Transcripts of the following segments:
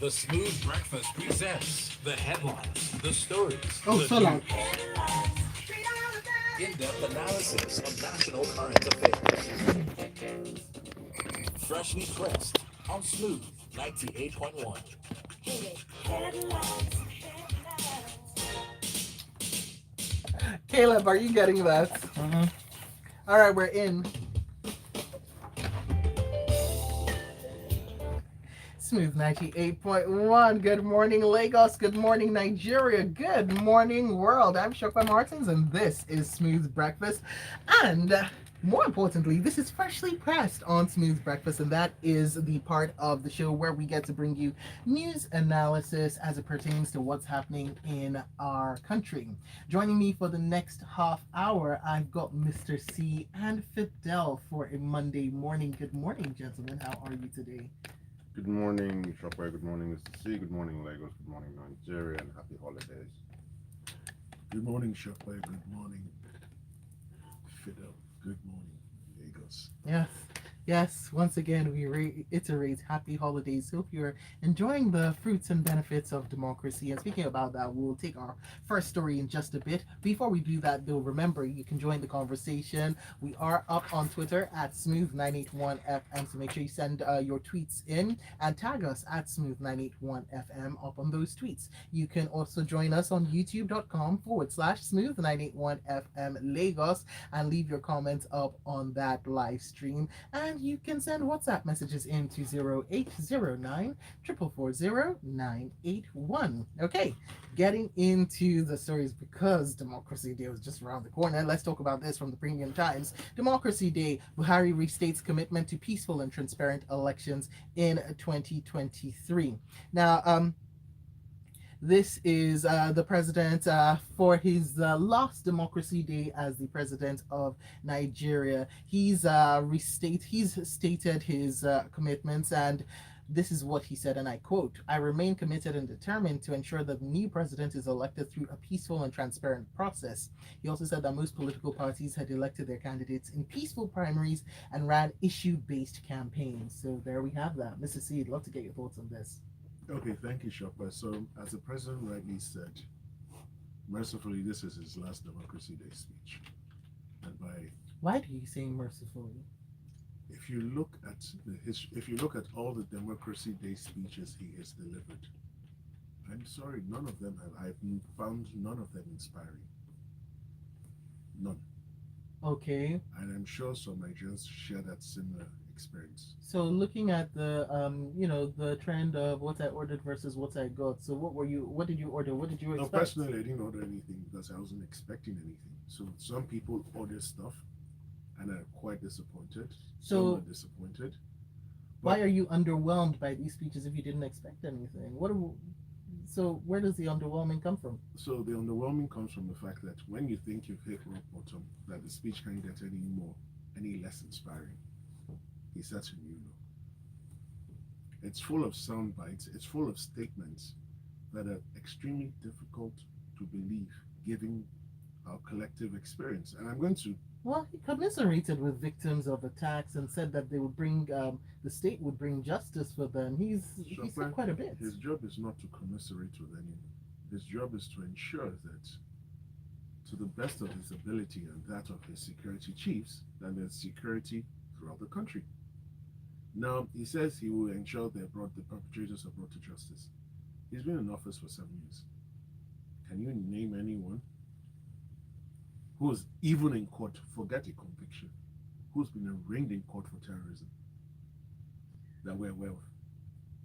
The Smooth Breakfast presents the headlines, the stories, Oh, the so loud. in-depth analysis of national current affairs. Freshly pressed on Smooth 98.1. Caleb, are you getting that? All right, we're in. Smooth 98.1. Good morning, Lagos. Good morning, Nigeria. Good morning, world. I'm Shokwa Martins, and this is Smooth Breakfast. And more importantly, this is Freshly Pressed on Smooth Breakfast, and that is the part of the show where we get to bring you news analysis as it pertains to what's happening in our country. Joining me for the next half hour, I've got Mr. C and Fidel for a Monday morning. Good morning, gentlemen. How are you today? Good morning, Shopware. Good morning, Mr. C. Good morning, Lagos. Good morning, Nigeria, and happy holidays. Good morning, Shopware. Good morning, Fidel. Good morning, Lagos. Yes, yes. Once again, we reiterate happy holidays. Hope you're enjoying the fruits and benefits of democracy. And speaking about that, we'll take our first story in just a bit. Before we do that, though, remember you can join the conversation. We are up on Twitter at Smooth981FM. So make sure you send your tweets in and tag us at Smooth981FM up on those tweets. You can also join us on youtube.com/Smooth981FM Lagos and leave your comments up on that live stream. And you can send WhatsApp messages into 0809 440 981. Okay, getting into the stories because Democracy Day was just around the corner. Let's talk about this from the Premium Times. Democracy Day, Buhari restates commitment to peaceful and transparent elections in 2023. Now, this is the president for his last Democracy Day as the president of Nigeria. He's stated his commitments, and this is what he said, and I quote: "I remain committed and determined to ensure that the new president is elected through a peaceful and transparent process." He also said that most political parties had elected their candidates in peaceful primaries and ran issue-based campaigns. So there we have that. Mr. C, I'd love to get your thoughts on this. Okay, thank you, Shopware. So, as the president rightly said, mercifully, this is his last Democracy Day speech. And Why do you say mercifully? if you look at if you look at all the Democracy Day speeches he has delivered, I'm sorry, none of them I've found none of them inspiring. None. Okay. And I'm sure some Nigerians share that similar experience. So looking at the the trend of what I ordered versus what I got. So what did you order? What did you No, expect? personally, I didn't order anything because I wasn't expecting anything. So some people order stuff and are quite disappointed. Some So are disappointed. why But are you underwhelmed by these speeches if you didn't expect anything? So where does the underwhelming come from? so the underwhelming comes from the fact that when you think you've hit rock bottom, that the speech can't get any less inspiring. He said to you know. It's full of sound bites, it's full of statements that are extremely difficult to believe given our collective experience. And I'm going to Well, he commiserated with victims of attacks and said that they would bring the state would bring justice for them. He said quite a bit. his job is not to commiserate with anyone. His job is to ensure that, to the best of his ability and that of his security chiefs, that there's security throughout the country. Now, he says he will ensure the perpetrators are brought to justice. He's been in office for 7 years. Can you name anyone who's even in court, forget a conviction, who's been arraigned in court for terrorism that we're aware of?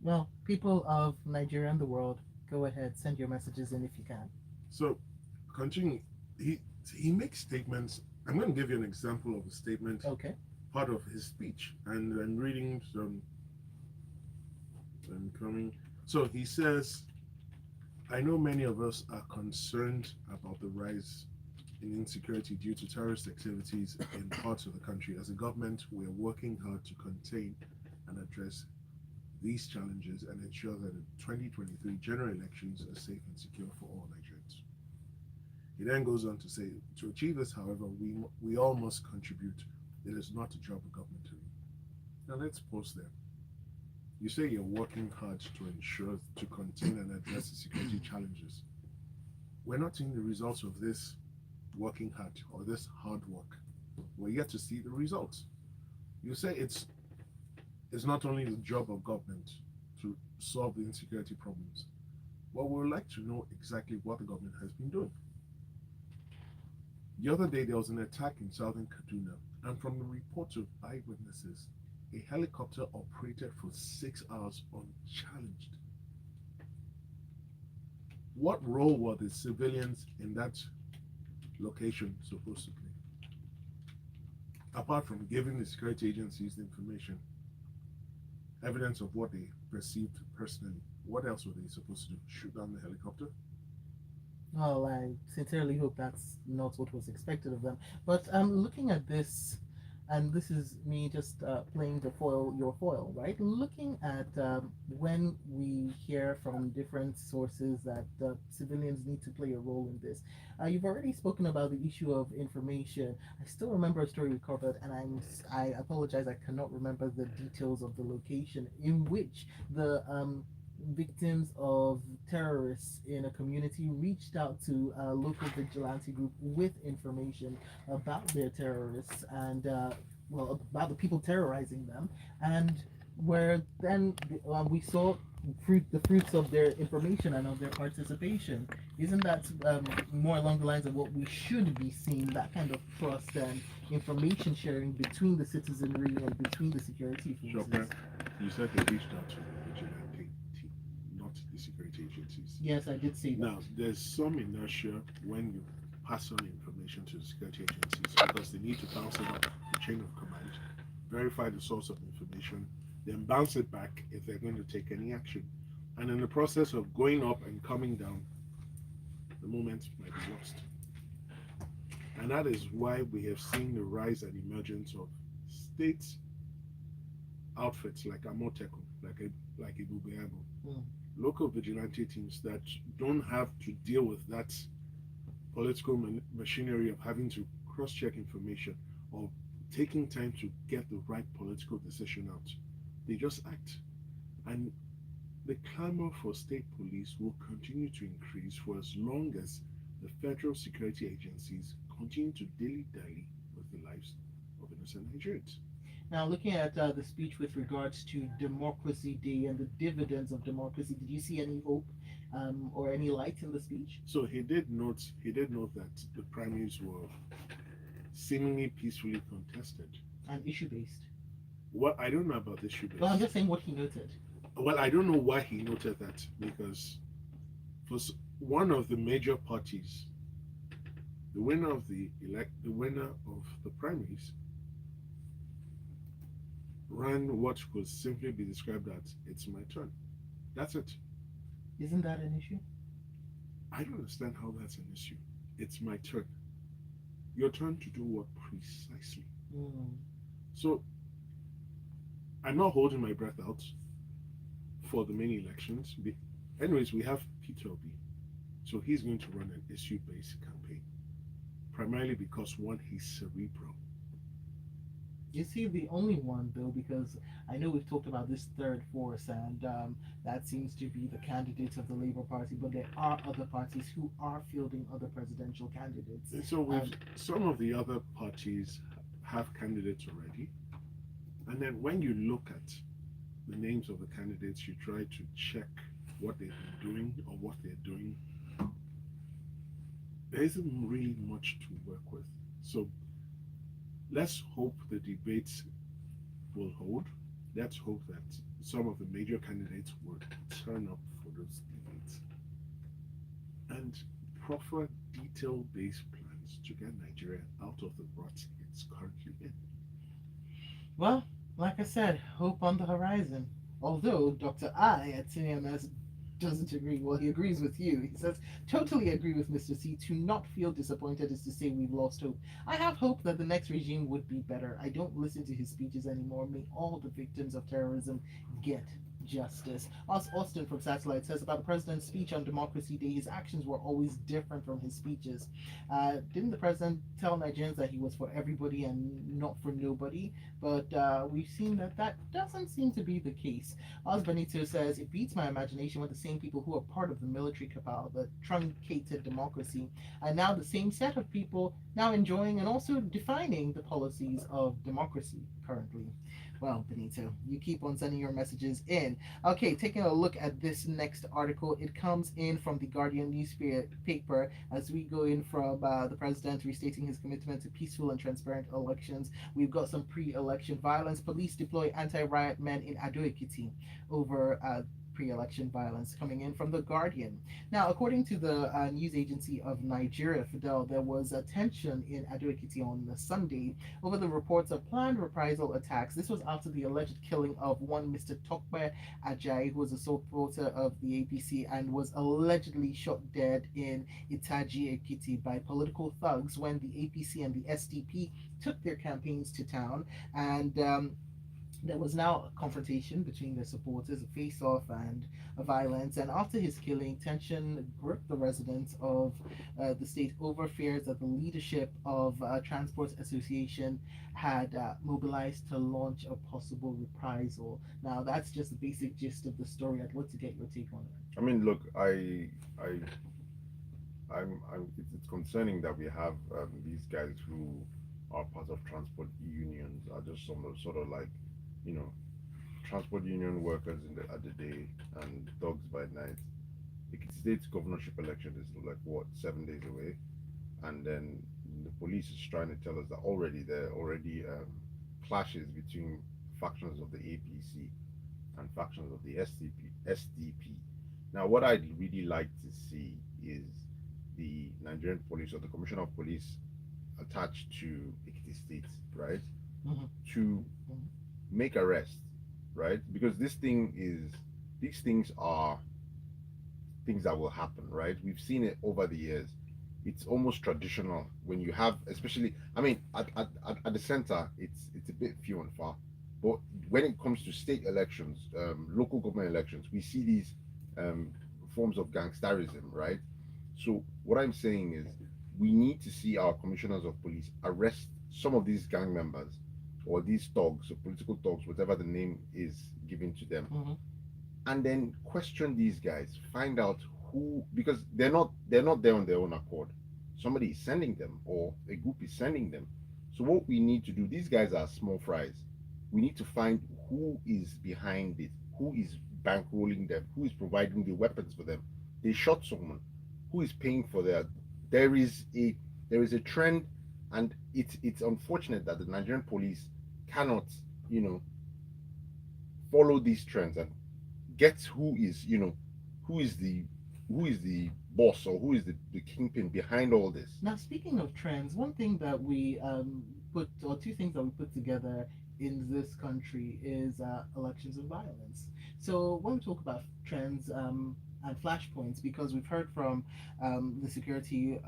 Well, people of Nigeria and the world, go ahead, send your messages in if you can. So, continuing, he makes statements. I'm going to give you an example of a statement, Okay. part of his speech, and I'm reading some. I'm coming. So he says, "I know many of us are concerned about the rise in insecurity due to terrorist activities in parts of the country. As a government, we are working hard to contain and address these challenges and ensure that the 2023 general elections are safe and secure for all Nigerians." He then goes on to say, "To achieve this, however, we all must contribute. It is not a job of government to do." Now let's pause there. You say you're working hard to ensure to contain and address the security challenges. We're not seeing the results of this working hard or this hard work. We're yet to see the results. You say it's not only the job of government to solve the insecurity problems. Well, we would like to know exactly what the government has been doing. The other day, there was an attack in southern Kaduna, and from the reports of eyewitnesses, a helicopter operated for 6 hours unchallenged. What role were the civilians in that location supposed to play? Apart from giving the security agencies the information, evidence of what they perceived personally, what else were they supposed to do? Shoot down the helicopter? Well, I sincerely hope that's not what was expected of them. But looking at this, and this is me just playing the foil, your foil, right? Looking at when we hear from different sources that civilians need to play a role in this. You've already spoken about the issue of information. I still remember a story we covered, and I apologize, I cannot remember the details of the location in which the victims of terrorists in a community reached out to a local vigilante group with information about their terrorists and well, about the people terrorizing them, and where then we saw the fruits of their information and of their participation. Isn't that more along the lines of what we should be seeing, that kind of trust and information sharing between the citizenry and between the security forces? Chopper, you said they reached out to the vigilante team, not the security agencies. Yes, I did see that. Now, there's some inertia when you pass on information to the security agencies because they need to bounce it up the chain of command, verify the source of information, then bounce it back if they're going to take any action. And in the process of going up and coming down, the moment might be lost. And that is why we have seen the rise and emergence of state outfits like Amoteco, like Ibubeabo, local vigilante teams that don't have to deal with that political machinery of having to cross-check information or taking time to get the right political decision out. They just act. And the clamor for state police will continue to increase for as long as the federal security agencies continue to dilly-dally with the lives of innocent Nigerians. Now, looking at the speech with regards to Democracy Day and the dividends of democracy, did you see any hope or any light in the speech? So he did note that the primaries were seemingly peacefully contested. And issue-based. Well, I don't know about the issue. Well, I'm just saying what he noted. Well, I don't know why he noted that because for one of the major parties, the winner of the primaries, ran what could simply be described as "it's my turn." That's it. Isn't that an issue? I don't understand how that's an issue. It's my turn. Your turn to do what precisely? So I'm not holding my breath out for the many elections. Anyways, we have Peter Obi. So he's going to run an issue-based campaign. Primarily because one, he's cerebral. Is he the only one, though? Because I know we've talked about this third force, and that seems to be the candidates of the Labour Party, but there are other parties who are fielding other presidential candidates. And so some of the other parties have candidates already. And then when you look at the names of the candidates, you try to check what they've been doing or what they're doing. There isn't really much to work with. So let's hope the debates will hold. Let's hope that some of the major candidates will turn up for those debates and proffer detail-based plans to get Nigeria out of the rut it's currently in. Well, like I said, hope on the horizon. Although Dr. I at CMS doesn't agree. Well, he agrees with you. He says, totally agree with Mr. C. To not feel disappointed is to say we've lost hope. I have hope that the next regime would be better. I don't listen to his speeches anymore. May all the victims of terrorism get justice. Austin from Satellite says about the president's speech on Democracy Day, his actions were always different from his speeches. Didn't the president tell Nigerians that he was for everybody and not for nobody? But we've seen that that doesn't seem to be the case. Oz Benito says it beats my imagination when the same people who are part of the military cabal, the truncated democracy, are now the same set of people now enjoying and also defining the policies of democracy currently. Well, Benito, you keep on sending your messages in. Okay, taking a look at this next article, it comes in from the Guardian newspaper as we go in from the president restating his commitment to peaceful and transparent elections. We've got some pre-election violence. Police deploy anti-riot men in Ado Ekiti over pre-election violence, coming in from the Guardian. Now, according to the news agency of Nigeria, Fidel, there was a tension in Ado Ekiti on the Sunday over the reports of planned reprisal attacks. This was after the alleged killing of one Mr. Tokpe Ajayi, who was a supporter of the APC and was allegedly shot dead in Itaji Ekiti by political thugs when the APC and the SDP took their campaigns to town. And there was now a confrontation between the supporters, a face-off and a violence. And after his killing, tension gripped the residents of the state over fears that the leadership of Transport Association had mobilized to launch a possible reprisal. Now, that's just the basic gist of the story. I'd love to get your take on it. I mean, look, it's concerning that we have these guys who are part of transport unions are just sort of like, you know, transport union workers at the day and dogs by night. The state's governorship election is like what 7 days away, and then the police is trying to tell us that there are already clashes between factions of the APC and factions of the SDP. Now, what I'd really like to see is the Nigerian police or the Commissioner of Police attached to Ekiti State, right, to make arrests, right? Because these things are things that will happen, right? We've seen it over the years. It's almost traditional when you have, especially, I mean, at the center, it's a bit few and far. But when it comes to state elections, local government elections, we see these forms of gangsterism, right? So what I'm saying is we need to see our commissioners of police arrest some of these gang members or these thugs or political thugs, whatever the name is given to them, and then question these guys, find out who, because they're not there on their own accord. Somebody is sending them or a group is sending them. So what we need to do, these guys are small fries. We need to find who is behind it, who is bankrolling them, who is providing the weapons for them. They shot someone, who is paying for that. There is a trend, and it's unfortunate that the Nigerian police cannot, follow these trends and get who is the boss or who is the kingpin behind all this. Now, speaking of trends, one thing that we two things that we put together in this country is elections and violence. So when we talk about trends and flashpoints, because we've heard from the security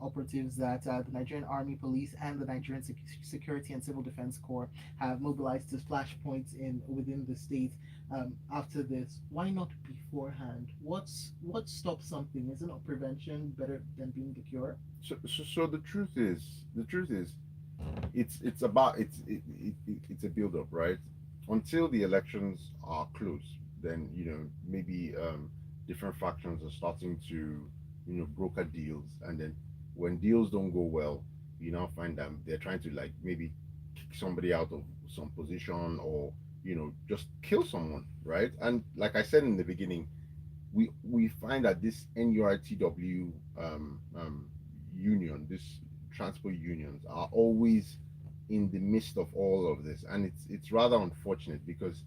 operatives that the Nigerian Army Police and the Nigerian Security and Civil Defense Corps have mobilized to flashpoints within the state. After this, why not beforehand? What stops something? Is it not prevention better than being the cure? So the truth is, it's a build up, right? Until the elections are close, then maybe different factions are starting to broker deals, and then when deals don't go well, you now find them they're trying to like maybe kick somebody out of some position or just kill someone, right? And like I said in the beginning, we find that this NURTW union, this transport unions are always in the midst of all of this, and it's rather unfortunate because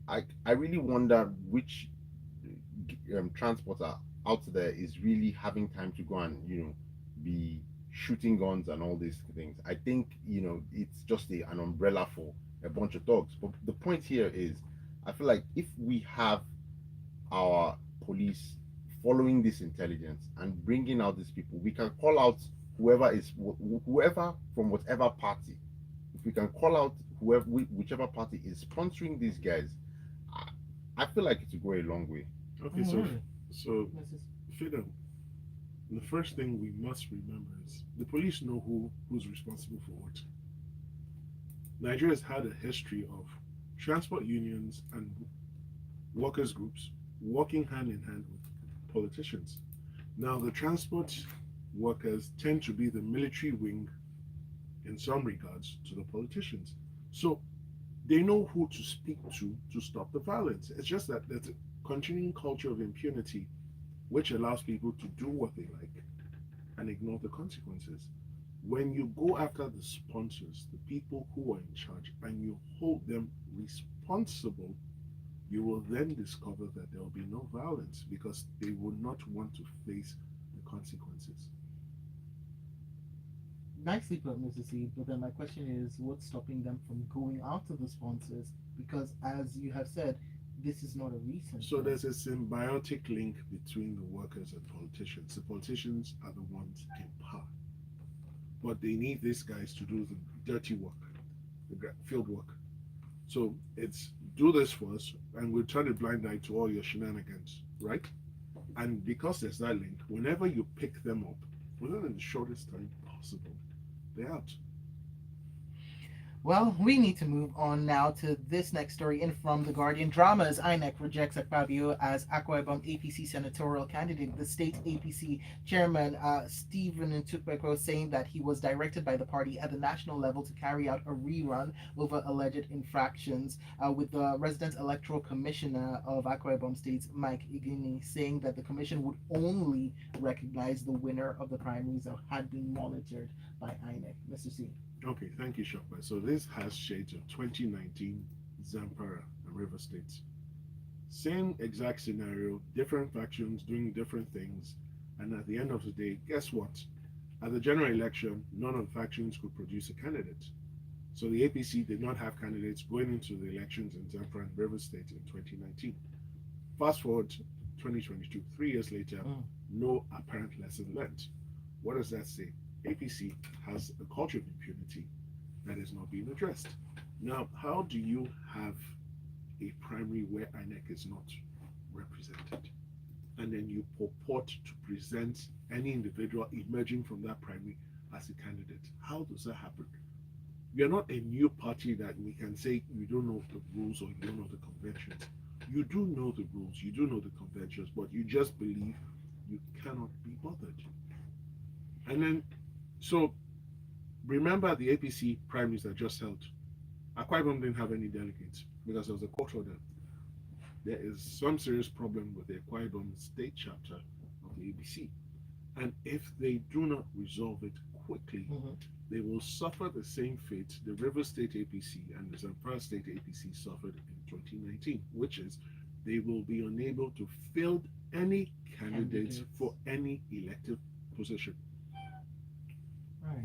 I really wonder which transporter out there is really having time to go and be shooting guns and all these things. I think it's just an umbrella for a bunch of thugs. But the point here is, I feel like if we have our police following this intelligence and bringing out these people, we can call out whoever from whatever party. If we can call out whichever party is sponsoring these guys I feel like it will go a long way. Okay, Oh, really? so Mrs. Fidel, the first thing we must remember is the police know who's responsible for what. Nigeria has had a history of transport unions and workers groups working hand in hand with politicians. Now, the transport workers tend to be the military wing in some regards to the politicians. So they know who to speak to stop the violence. It's just that there's a continuing culture of impunity which allows people to do what they like and ignore the consequences. When you go after the sponsors, the people who are in charge, and you hold them responsible, you will then discover that there will be no violence because they will not want to face the consequences. Nicely put, Mrs. C. But then my question is, what's stopping them from going after the sponsors? Because as you have said, this is not a recent So thing. there's a symbiotic link between the workers and politicians. The politicians are the ones in power, but they need these guys to do the dirty work, the field work. So it's do this for us, and we'll turn a blind eye to all your shenanigans, right? And because there's that link, whenever you pick them up, within the shortest time possible, they're out. Well, we need to move on now to this next story in from The Guardian. Dramas. INEC rejects Akpabio as Akwa Ibom APC senatorial candidate. The state APC chairman, Stephen Ntukbeko, saying that he was directed by the party at the national level to carry out a rerun over alleged infractions, with the resident electoral commissioner of Akwa Ibom State, Mike Igini, saying that the commission would only recognize the winner of the primaries that had been monitored by INEC. Mr. C. Okay, thank you, Shopper. So this has shades of 2019 Zamfara and River States. Same exact scenario, different factions doing different things, and at the end of the day, guess what? At the general election, none of the factions could produce a candidate. So the APC did not have candidates going into the elections in Zamfara and River State in 2019. Fast forward to 2022, 3 years later, no apparent lesson learned. What does that say? APC has a culture of impunity that is not being addressed. Now, how do you have a primary where INEC is not represented? And then you purport to present any individual emerging from that primary as a candidate. How does that happen? You're not a new party that we can say you don't know the rules or you don't know the conventions. You do know the rules, you do know the conventions, but you just believe you cannot be bothered. And then, so remember the APC primaries that just held. Akwa Ibom didn't have any delegates because there was a court order. There is some serious problem with the Akwa Ibom state chapter of the APC. And if they do not resolve it quickly, they will suffer the same fate the River State APC and the Zamfara State APC suffered in 2019, which is they will be unable to field any candidates for any elective position. Right.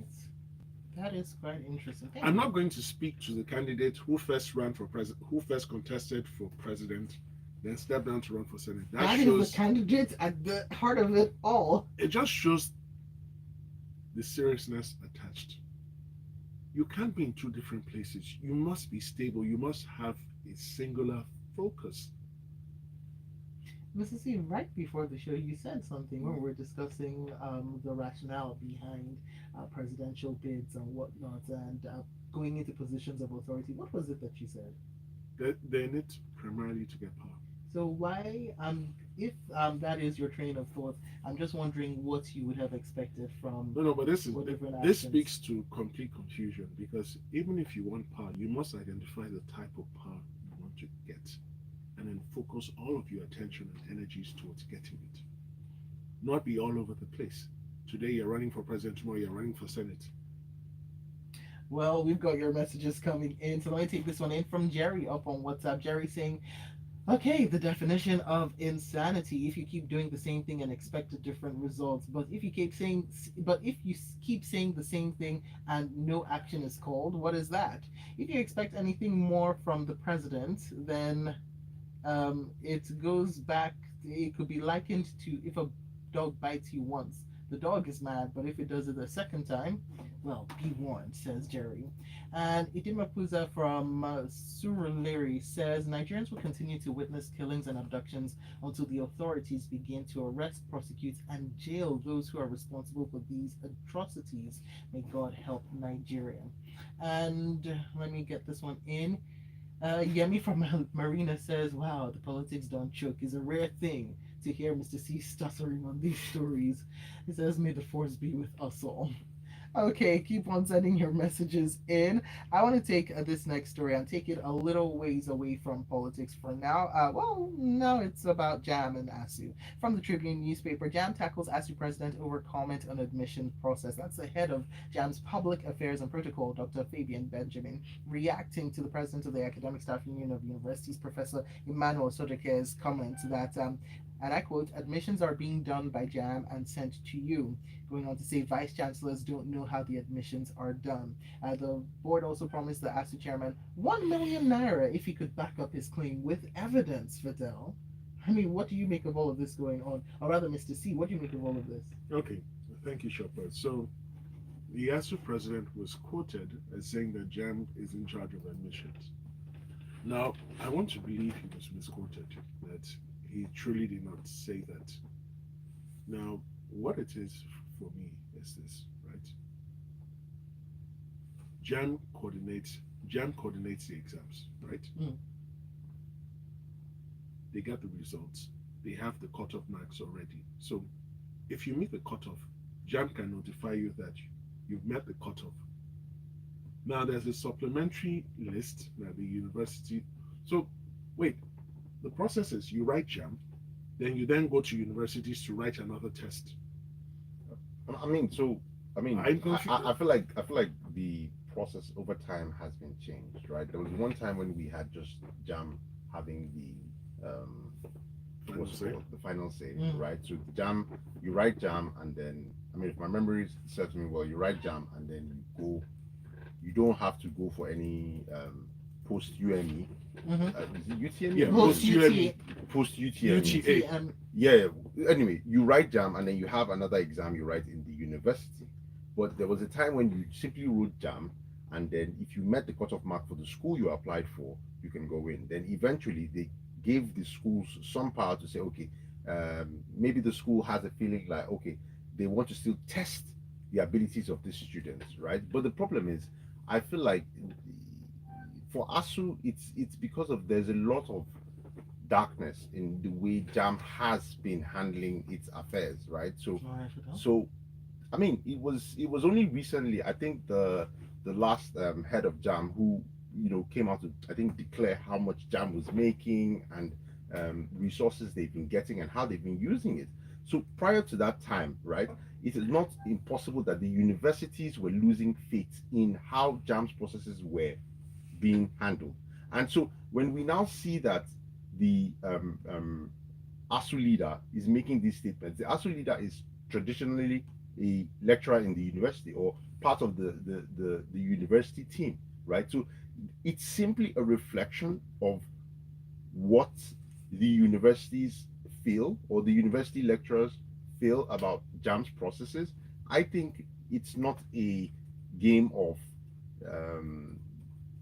That is quite interesting. I'm not going to speak to the candidate who first ran for president, who first contested for president, then stepped down to run for senate. That shows, is the candidate at the heart of it all. It just shows the seriousness attached. You can't be in two different places. You must be stable. You must have a singular focus. Mrs. C, right before the show, you said something when we were discussing the rationale behind presidential bids and whatnot, and going into positions of authority. What was it that you said? They're in it primarily to get power. So why, if that is your train of thought, I'm just wondering what you would have expected from. No, but this speaks to complete confusion, because even if you want power, you must identify the type of power you want to get, and then focus all of your attention and energies towards getting it. Not be all over the place. Today you're running for president, tomorrow you're running for senate. Well, we've got your messages coming in, so let me take this one in from Jerry up on WhatsApp. Jerry saying, okay, the definition of insanity: if you keep doing the same thing and expect a different results, but if you keep saying the same thing and no action is called, what is that? If you expect anything more from the president, then it goes back. It could be likened to if a dog bites you once, The dog is mad, but if it does it a second time, well, be warned, says Jerry. And Idimapuza from Surulere says Nigerians will continue to witness killings and abductions until the authorities begin to arrest, prosecute, and jail those who are responsible for these atrocities. May God help Nigeria. And let me get this one in. Yemi from Marina says, wow, the politics don't choke is a rare thing to hear Mr. C stuttering on these stories. He says, may the force be with us all. Okay, keep on sending your messages in. I want to take this next story and take it a little ways away from politics for now. Well, no, it's about Jam and ASU. From the Tribune newspaper, Jam tackles ASU president over comment on admission process. That's the head of Jam's Public Affairs and Protocol, Dr. Fabian Benjamin, reacting to the president of the Academic Staff Union of Universities, Professor Emmanuel Sodeke's comment that and I quote, admissions are being done by JAM and sent to you. Going on to say vice chancellors don't know how the admissions are done. The board also promised the ASU chairman 1 million naira if he could back up his claim with evidence, Fidel. I mean, what do you make of all of this going on? Or rather, Mr. C, what do you make of all of this? Okay, thank you, Shopper. So, the ASU president was quoted as saying that JAM is in charge of admissions. Now, I want to believe he was misquoted, that he truly did not say that. Now, what it is for me is this, right? JAM coordinates the exams, right? Mm. They get the results. They have the cutoff marks already. So if you meet the cutoff, JAM can notify you that you've met the cutoff. Now there's a supplementary list that the university. So wait, the process is you write JAM, then you then go to universities to write another test. I mean, I'm confused. I feel like the process over time has been changed, right? There was one time when we had just JAM having the final say, right? So JAM, you write JAM, and then if my memory serves me well, you write JAM, and then you go. You don't have to go for any post UME. Is it UTME? Yeah, Post UTME. Post UTME. UTA. Yeah. Anyway, you write JAM, and then you have another exam you write in the university. But there was a time when you simply wrote JAM, and then if you met the cutoff mark for the school you applied for, you can go in. Then eventually they gave the schools some power to say, okay, maybe the school has a feeling like, okay, they want to still test the abilities of the students, right? But the problem is, I feel like for ASU, it's because of there's a lot of darkness in the way JAM has been handling its affairs, right? So it was only recently, I think the last head of JAM who came out to, I think, declare how much JAM was making and resources they've been getting and how they've been using it. So prior to that time, right, it is not impossible that the universities were losing faith in how JAM's processes were being handled. And so when we now see that the ASU leader is making these statements, the ASU leader is traditionally a lecturer in the university or part of the university team, right? So it's simply a reflection of what the universities feel or the university lecturers feel about JAM's processes. I think it's not a game of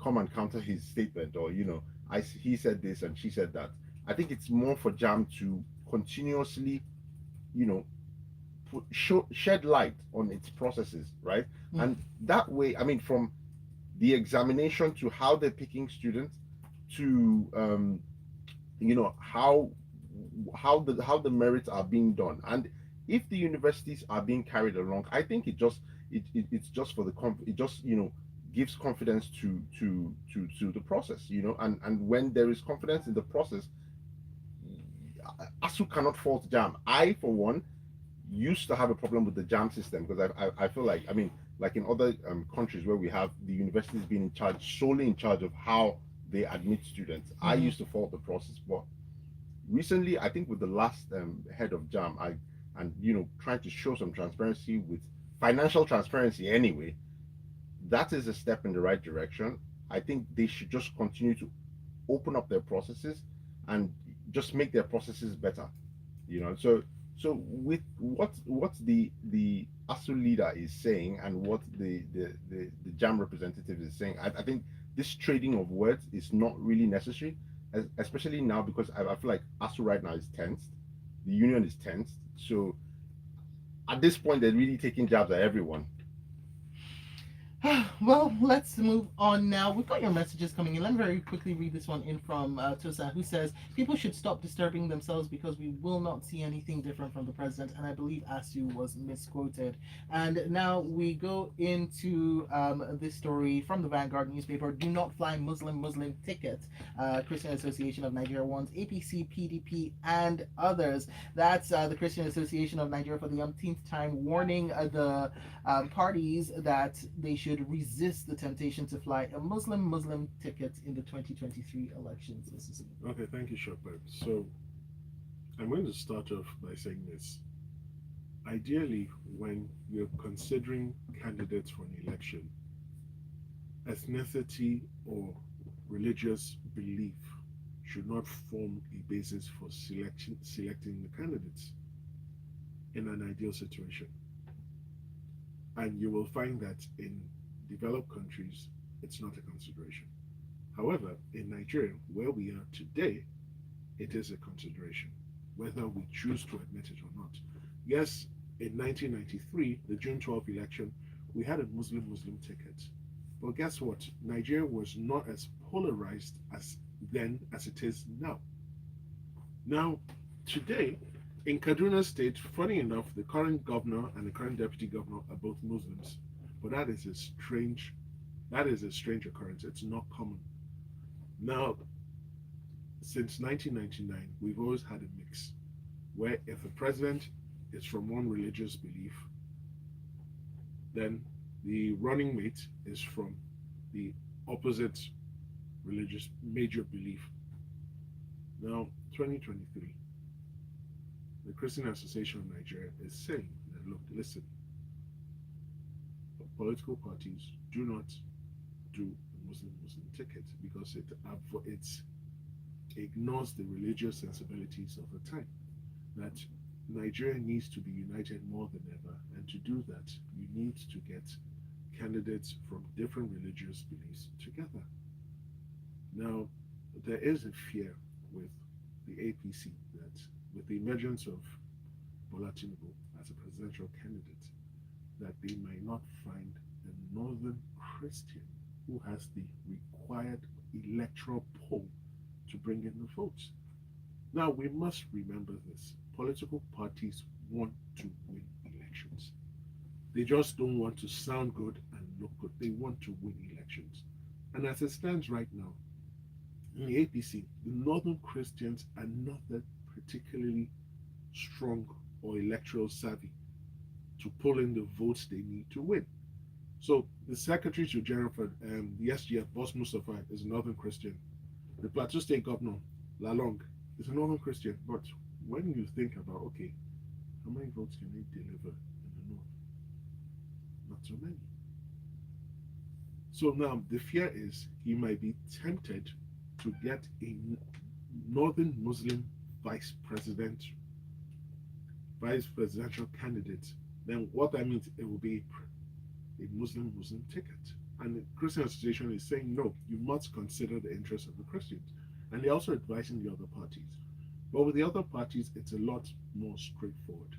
come and counter his statement or he said this and she said that. I think it's more for JAM to continuously shed light on its processes, right? And that way, from the examination to how they're picking students to how the merits are being done, and if the universities are being carried along, I think it's just for it just gives confidence to the process, and when there is confidence in the process, ASU cannot fault JAM. I, for one, used to have a problem with the JAM system because I feel like in other countries where we have the universities being solely in charge of how they admit students, I used to fault the process. But recently, I think with the last head of JAM, trying to show some transparency with financial transparency anyway, that is a step in the right direction. I think they should just continue to open up their processes and just make their processes better, So with what the ASU leader is saying and what the JAM representative is saying, I think this trading of words is not really necessary, especially now because I feel like ASU right now is tensed, the union is tensed. So at this point, they're really taking jabs at everyone. Well, let's move on now. We've got your messages coming in. Let me very quickly read this one in from Tosa, who says people should stop disturbing themselves because we will not see anything different from the president. And I believe Asu was misquoted. And now we go into this story from the Vanguard newspaper. Do not fly Muslim ticket. Christian Association of Nigeria wants APC, PDP, and others. That's the Christian Association of Nigeria for the umpteenth time warning the parties that they should resist the temptation to fly a Muslim ticket in the 2023 elections. Okay, thank you, Shepard. So I'm going to start off by saying this. Ideally, when you're considering candidates for an election, ethnicity or religious belief should not form a basis for selecting the candidates in an ideal situation. And you will find that in developed countries, it's not a consideration. However, in Nigeria, where we are today, it is a consideration, whether we choose to admit it or not. Yes, in 1993, the June 12th election, we had a Muslim ticket. But guess what? Nigeria was not as polarized as then as it is now. Now, today, in Kaduna State, funny enough, the current governor and the current deputy governor are both Muslims. But that is a strange occurrence. It's not common. Now, since 1999, we've always had a mix where if a president is from one religious belief, then the running mate is from the opposite religious major belief. Now, 2023, the Christian Association of Nigeria is saying that, look, listen, political parties do not do a Muslim ticket because it ignores the religious sensibilities of the time. That Nigeria needs to be united more than ever, and to do that, you need to get candidates from different religious beliefs together. Now, there is a fear with the APC that with the emergence of Bola Tinubu as a presidential candidate, that they might not find a northern Christian who has the required electoral pull to bring in the votes. Now, we must remember this. Political parties want to win elections. They just don't want to sound good and look good. They want to win elections. And as it stands right now, in the APC, the northern Christians are not that particularly strong or electoral savvy to pull in the votes they need to win. So the Secretary to General for the SGF, Boss Mustafa, is a northern Christian. The Plateau State Governor, Lalong, is a northern Christian. But when you think about, okay, how many votes can they deliver in the north? Not so many. So now the fear is he might be tempted to get a northern Muslim vice presidential candidate. Then what that means, it will be a Muslim ticket. And the Christian Association is saying, no, you must consider the interests of the Christians. And they're also advising the other parties. But with the other parties, it's a lot more straightforward.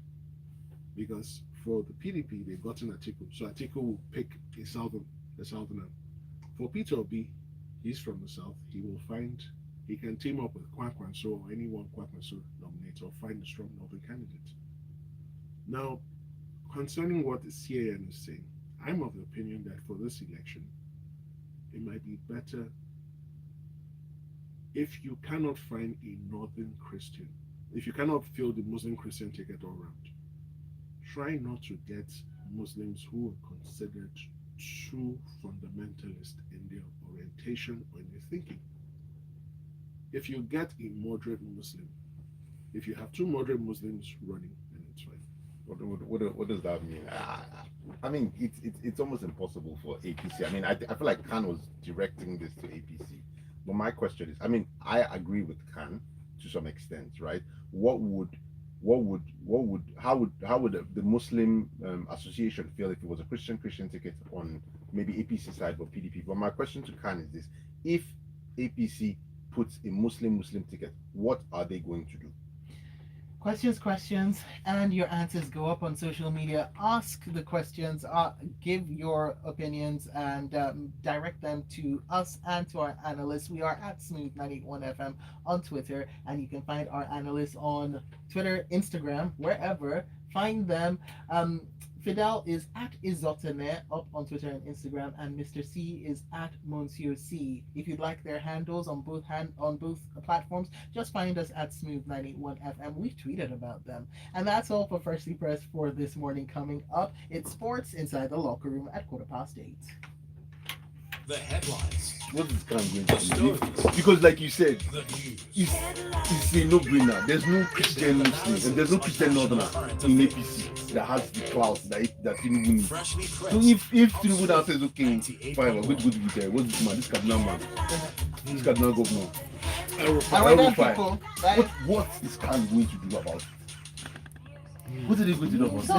Because for the PDP, they've gotten Atiku. So Atiku will pick a southerner. For Peter Obi, he's from the south. He can team up with Kwankwanso or anyone Kwankwanso nominates or find a strong northern candidate. Now, concerning what the CAN is saying, I'm of the opinion that for this election, it might be better if you cannot find a northern Christian, if you cannot fill the Muslim Christian ticket all around, try not to get Muslims who are considered too fundamentalist in their orientation or in their thinking. If you get a moderate Muslim, if you have two moderate Muslims running, then it's fine. What does that mean? I mean, it's almost impossible for APC. I mean, I feel like Khan was directing this to APC. But my question is, I mean, I agree with Khan to some extent, right? What would how would the Muslim association feel if it was a Christian ticket on maybe APC side or PDP? But my question to Khan is this: if APC puts a Muslim ticket, what are they going to do? Questions, and your answers go up on social media. Ask the questions, give your opinions, and direct them to us and to our analysts. We are at Smooth981 FM on Twitter, and you can find our analysts on Twitter, Instagram, wherever. Find them. Fidel is at Izotene up on Twitter and Instagram, and Mr. C is at Monsieur C. If you'd like their handles on both platforms, just find us at Smooth981 FM. We've tweeted about them. And that's all for Freshly Pressed for this morning. Coming up, it's sports inside the locker room at 8:15. The headlines. What is Khan going to The do? stories. Because, like you said, The news. it's a no-brainer. There's no Christian Muslim and there's no Christian Northerner in APC that has the clout that Tinubu needs. Freshly So pressed. if Tinubu now says, okay, fine, we're going to go to the what's this man, this Cardinal man, this Cardinal governor, People, what is Khan going to do about it? What are they going to do about it?